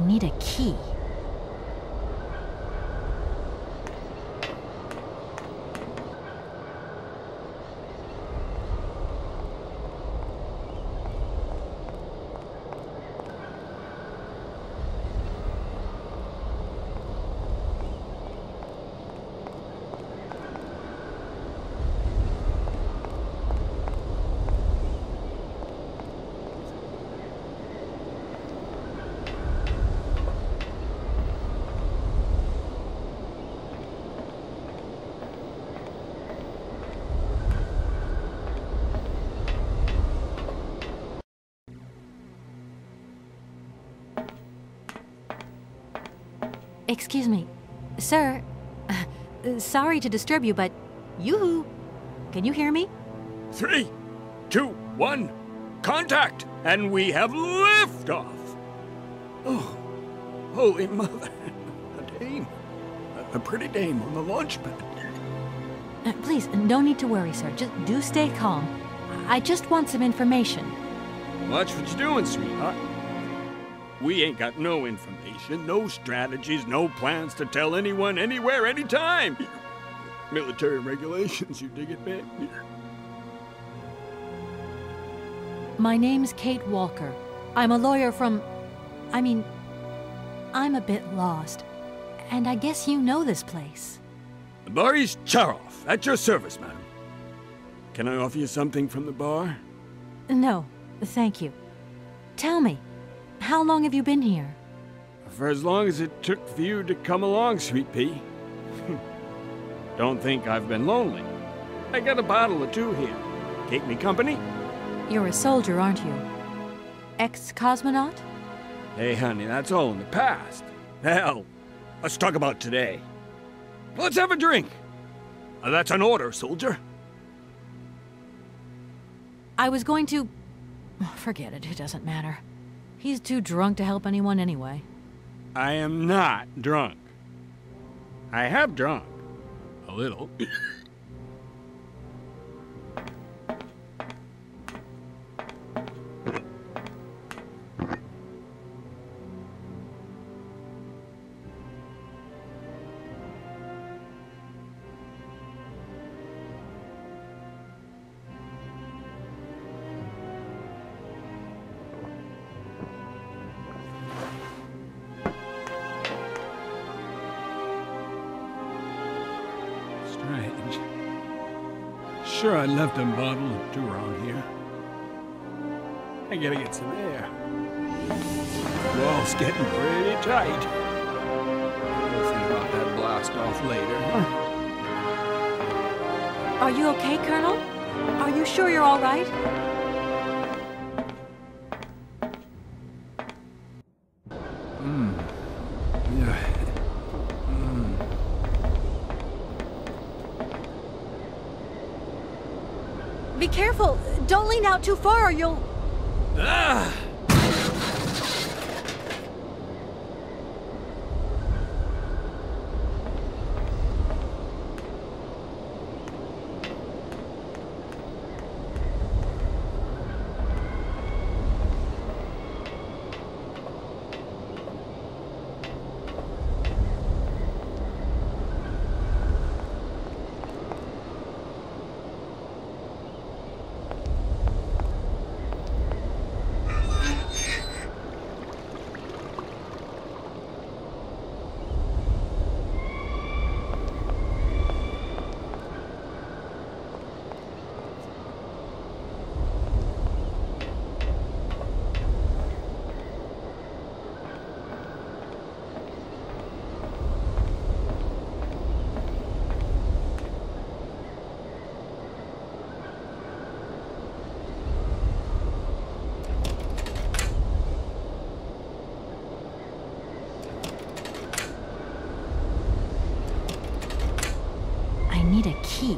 need a key. Excuse me, sir. Sorry to disturb you, but yoo-hoo! Can you hear me? 3, 2, 1, contact! And we have liftoff! Oh, holy mother. A dame. A pretty dame on the launch pad. Please, no need to worry, sir. Just do stay calm. I just want some information. Watch what you're doing, sweetheart. We ain't got no information, no strategies, no plans to tell anyone, anywhere, anytime. Military regulations, you dig it, man? My name's Kate Walker. I'm a lawyer from... I'm a bit lost. And I guess you know this place. The bar is Charoff, at your service, madam. Can I offer you something from the bar? No, thank you. Tell me, how long have you been here? For as long as it took for you to come along, sweet pea. Don't think I've been lonely. I got a bottle or two here. Keep me company? You're a soldier, aren't you? Ex-cosmonaut? Hey, honey, that's all in the past. Hell, let's talk about today. Let's have a drink. That's an order, soldier. I was going to... Forget it, it doesn't matter. He's too drunk to help anyone anyway. I am not drunk. I have drunk. A little. Strange. Sure, I left a bottle or two around here. I gotta get some air. Wall's getting pretty tight. We'll think about that blast off later, huh? Are you okay, Colonel? Are you sure you're all right? Yeah. Be careful! Don't lean out too far or you'll... Ah! I need a key.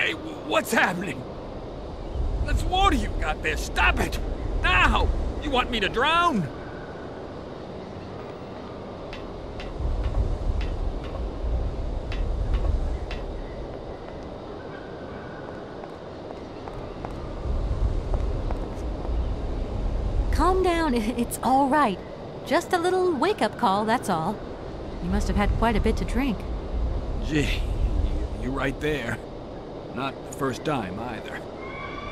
Hey, what's happening? That's water you got there. Stop it! Now! You want me to drown? Calm down, it's all right. Just a little wake-up call, that's all. You must have had quite a bit to drink. Gee, you're right there. Not the first time, either.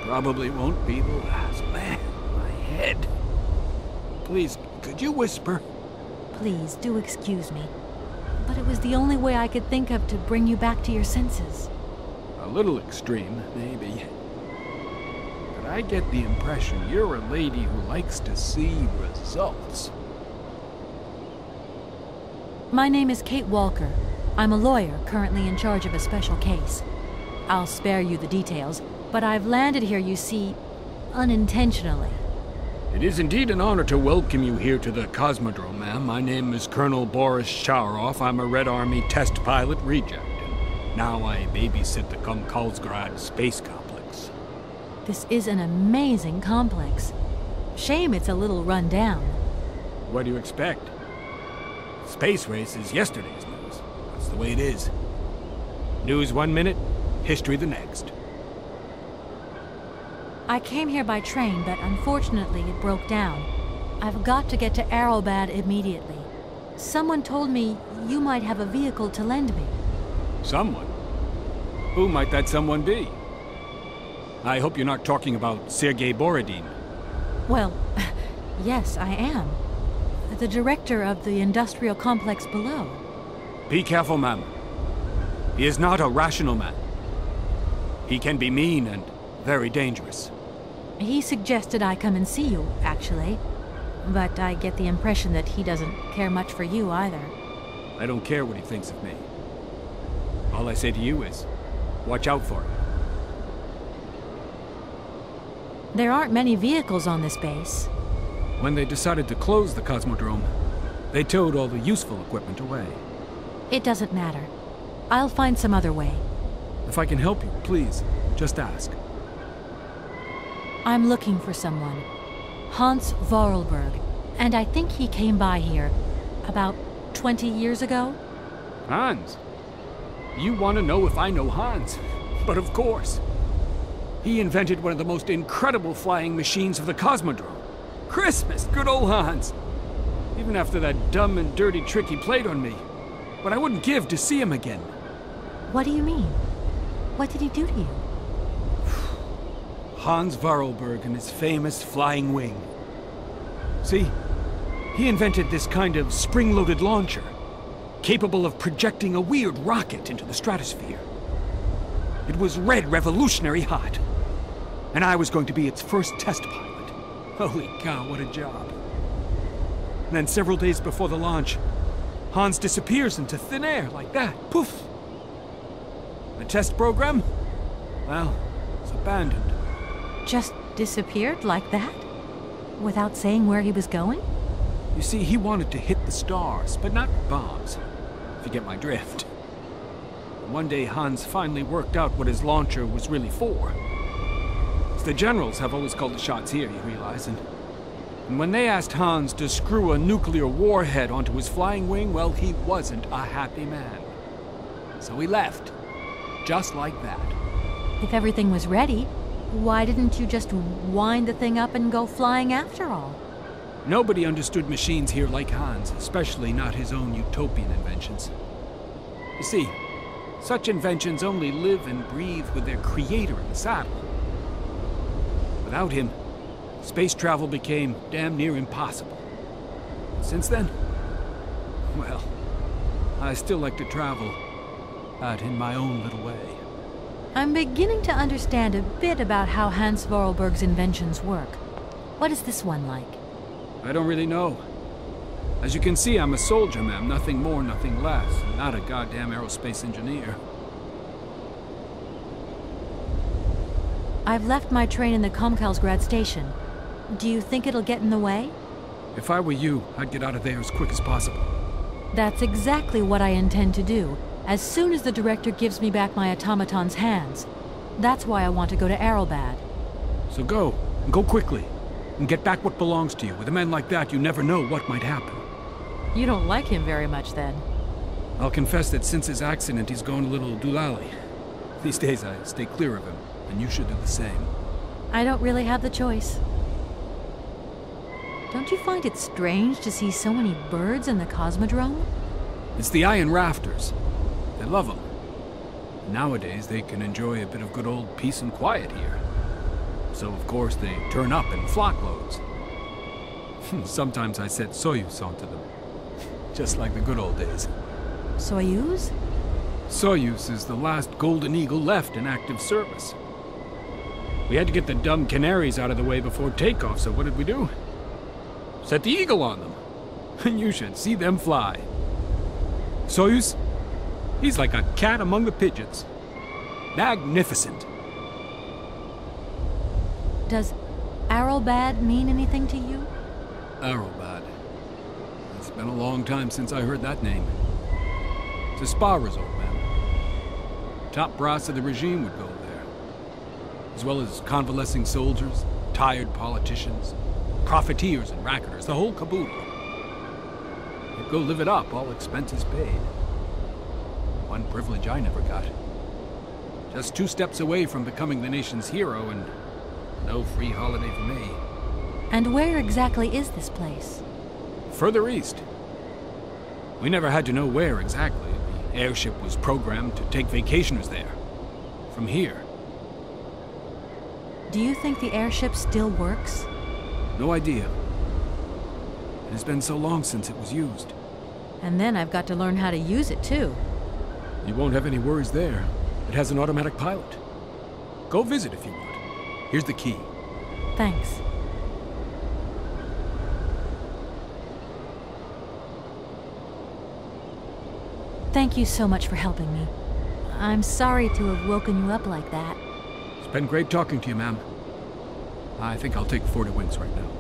Probably won't be the last. Man, my head. Please, could you whisper? Please, do excuse me. But it was the only way I could think of to bring you back to your senses. A little extreme, maybe. But I get the impression you're a lady who likes to see results. My name is Kate Walker. I'm a lawyer currently in charge of a special case. I'll spare you the details, but I've landed here, you see, unintentionally. It is indeed an honor to welcome you here to the Cosmodrome, ma'am. My name is Colonel Boris Shawarov. I'm a Red Army test pilot reject, and now I babysit the Komkalsgrad space complex. This is an amazing complex. Shame it's a little run down. What do you expect? Space race is yesterday's news. That's the way it is. News 1 minute, history the next. I came here by train, but unfortunately it broke down. I've got to get to Arrowbad immediately. Someone told me you might have a vehicle to lend me. Someone? Who might that someone be? I hope you're not talking about Sergei Borodin. Well, yes, I am. The director of the industrial complex below. Be careful, ma'am. He is not a rational man. He can be mean and very dangerous. He suggested I come and see you, actually. But I get the impression that he doesn't care much for you either. I don't care what he thinks of me. All I say to you is, watch out for him. There aren't many vehicles on this base. When they decided to close the Cosmodrome, they towed all the useful equipment away. It doesn't matter. I'll find some other way. If I can help you, please, just ask. I'm looking for someone. Hans Vorarlberg. And I think he came by here about 20 years ago. Hans? You want to know if I know Hans? But of course. He invented one of the most incredible flying machines of the Cosmodrome. Christmas, good old Hans. Even after that dumb and dirty trick he played on me. What I wouldn't give to see him again. What do you mean? What did he do to you? Hans Vorarlberg and his famous flying wing. See, he invented this kind of spring-loaded launcher, capable of projecting a weird rocket into the stratosphere. It was red revolutionary hot, and I was going to be its first test pilot. Holy cow, what a job. And then several days before the launch, Hans disappears into thin air like that. Poof! The test program? Well, it's abandoned. Just disappeared like that? Without saying where he was going? You see, he wanted to hit the stars, but not bombs, if you get my drift. One day, Hans finally worked out what his launcher was really for. The generals have always called the shots here, you realize, and when they asked Hans to screw a nuclear warhead onto his flying wing, well, he wasn't a happy man. So he left, just like that. If everything was ready, why didn't you just wind the thing up and go flying after all? Nobody understood machines here like Hans, especially not his own utopian inventions. You see, such inventions only live and breathe with their creator in the saddle. Without him, space travel became damn near impossible. Since then, well, I still like to travel, but in my own little way. I'm beginning to understand a bit about how Hans Vorarlberg's inventions work. What is this one like? I don't really know. As you can see, I'm a soldier, ma'am. Nothing more, nothing less. Not a goddamn aerospace engineer. I've left my train in the Komkalsgrad station. Do you think it'll get in the way? If I were you, I'd get out of there as quick as possible. That's exactly what I intend to do, as soon as the director gives me back my automaton's hands. That's why I want to go to Arrowbad. So go, and go quickly, and get back what belongs to you. With a man like that, you never know what might happen. You don't like him very much, then? I'll confess that since his accident, he's gone a little doolally. These days, I stay clear of him, and you should do the same. I don't really have the choice. Don't you find it strange to see so many birds in the Cosmodrome? It's the iron rafters. They love them. Nowadays, they can enjoy a bit of good old peace and quiet here. So, of course, they turn up in flockloads. Sometimes I set Soyuz onto them. Just like the good old days. Soyuz? Soyuz is the last Golden Eagle left in active service. We had to get the dumb canaries out of the way before takeoff, so what did we do? Set the Eagle on them. And you should see them fly. Soyuz, he's like a cat among the pigeons. Magnificent. Does Arrowbad mean anything to you? Arrowbad. It's been a long time since I heard that name. It's a spa resort, man. Top brass of the regime would go there. As well as convalescing soldiers, tired politicians, profiteers and racketers, the whole caboodle. You'd go live it up, all expenses paid. One privilege I never got. Just 2 steps away from becoming the nation's hero, and no free holiday for me. And where exactly is this place? Further east. We never had to know where exactly. The airship was programmed to take vacationers there. From here. Do you think the airship still works? No idea. It's been so long since it was used. And then I've got to learn how to use it, too. You won't have any worries there. It has an automatic pilot. Go visit if you want. Here's the key. Thanks. Thank you so much for helping me. I'm sorry to have woken you up like that. It's been great talking to you, ma'am. I think I'll take 40 winks right now.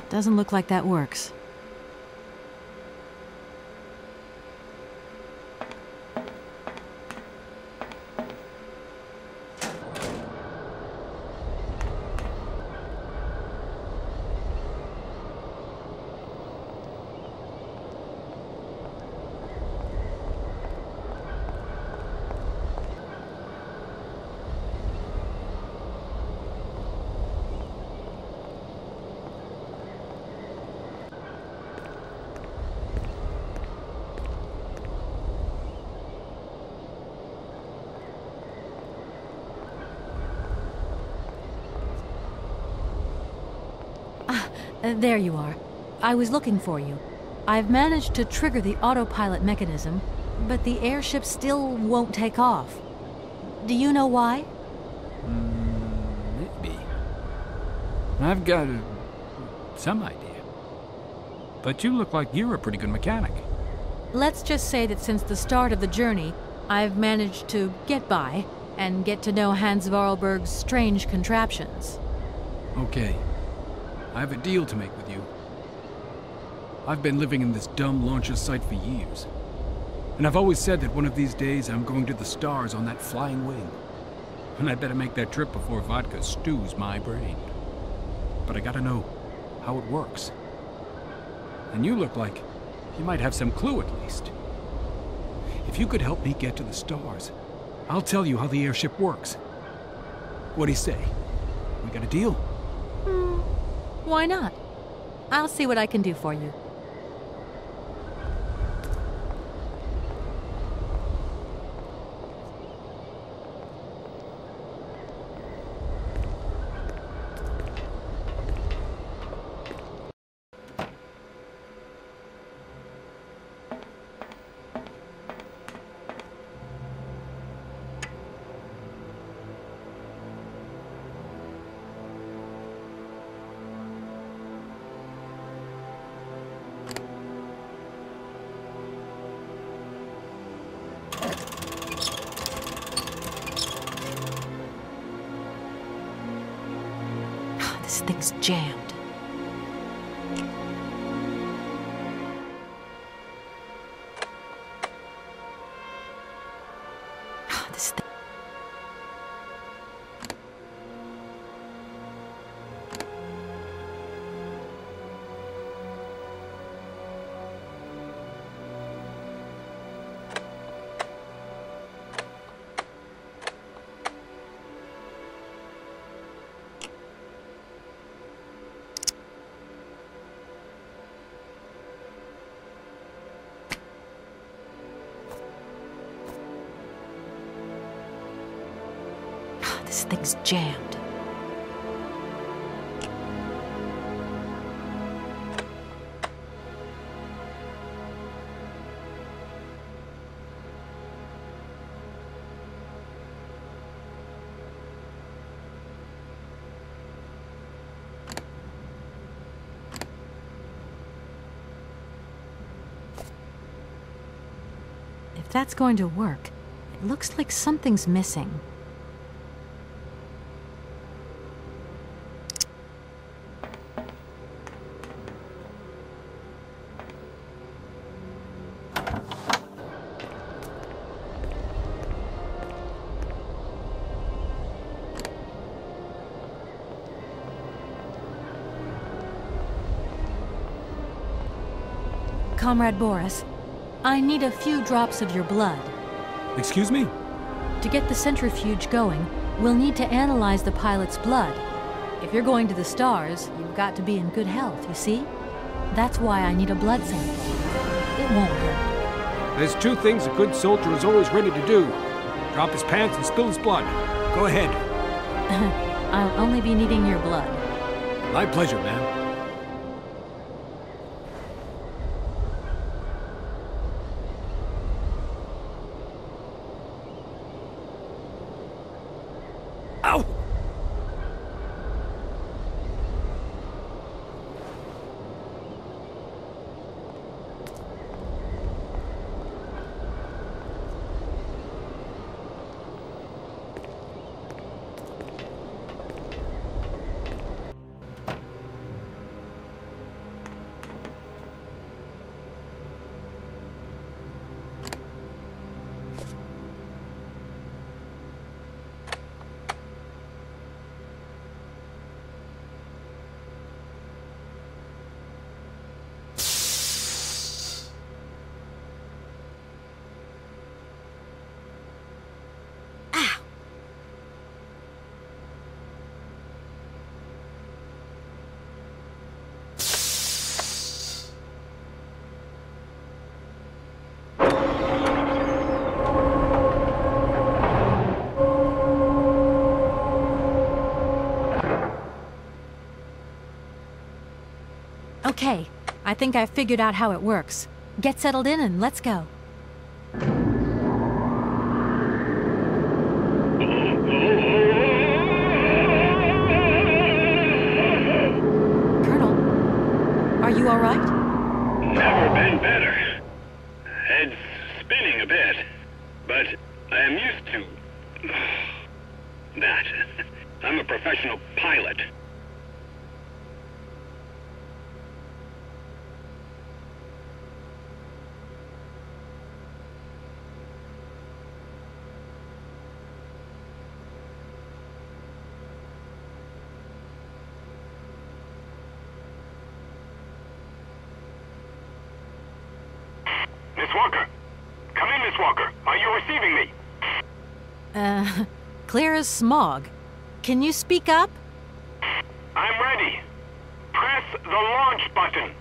Doesn't look like that works. There you are. I was looking for you. I've managed to trigger the autopilot mechanism, but the airship still won't take off. Do you know why? Maybe. I've got some idea. But you look like you're a pretty good mechanic. Let's just say that since the start of the journey, I've managed to get by and get to know Hans Vorarlberg's strange contraptions. Okay. I have a deal to make with you. I've been living in this dumb launcher site for years. And I've always said that one of these days I'm going to the stars on that flying wing. And I'd better make that trip before vodka stews my brain. But I gotta know how it works. And you look like you might have some clue at least. If you could help me get to the stars, I'll tell you how the airship works. What do you say? We got a deal? Why not? I'll see what I can do for you. This thing's jammed. This thing. This thing's jammed. If that's going to work, it looks like something's missing. Comrade Boris, I need a few drops of your blood. Excuse me? To get the centrifuge going, we'll need to analyze the pilot's blood. If you're going to the stars, you've got to be in good health, you see? That's why I need a blood sample. It won't hurt. There's two things a good soldier is always ready to do. Drop his pants and spill his blood. Go ahead. I'll only be needing your blood. My pleasure, ma'am. Ow! Okay, I think I've figured out how it works. Get settled in and let's go. Colonel, are you all right? Never been better. Head's spinning a bit, but I am used to that. I'm a professional pilot. Miss Walker! Come in, Miss Walker! Are you receiving me? Clear as smog. Can you speak up? I'm ready. Press the launch button.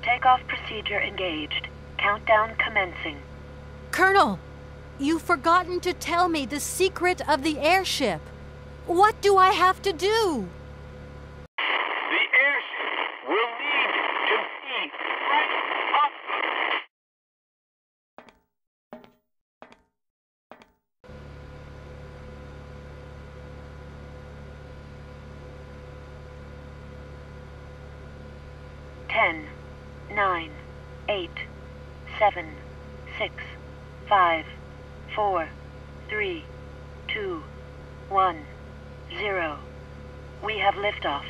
Takeoff procedure engaged. Countdown commencing. Colonel, you've forgotten to tell me the secret of the airship. What do I have to do? The airship will need to be right up. Ten, 9, 9, 8, 7, 6, 5, 4, 3, 2, 1, 0. We have liftoff.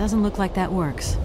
Doesn't look like that works.